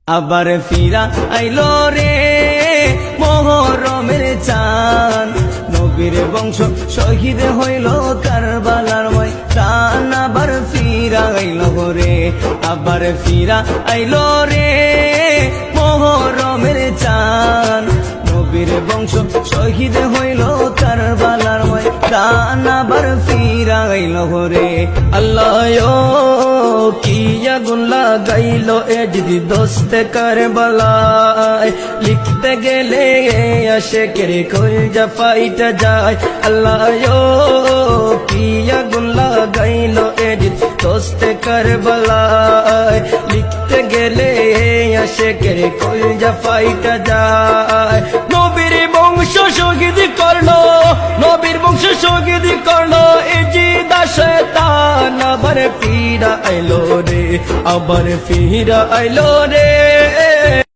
আবার ফিরা আইলো রে মুহররমের চাঁদ, নবীর বংশ শহীদ হইল কারবালার ময়দান। আবার ফিরা আইলো রে, আবার ফিরা আইলো রে মুহররমের চাঁদ, নবীর বংশ শহীদ হইল কারবালার ময়দান। আবার ফিরা আইলো রে। আল্লাহ কি আগুন লাগাইলো এ যদি দোস্তে কারবালায়, লিখতে গেলে আশেকের কলজা ফাইটা যায়। আল্লাহ কি আগুন লাগাইলো এ যদি দোস্তে কারবালায়, লিখতে গেলে আশেকের কলজা ফাইটা যায়। নবীর বংশ শহীদ করলো, নবীর বংশ শহীদ করলো এ জিদা শয়তান। আবার ফিরা আইলো রে, আবার ফিরা আইলো রে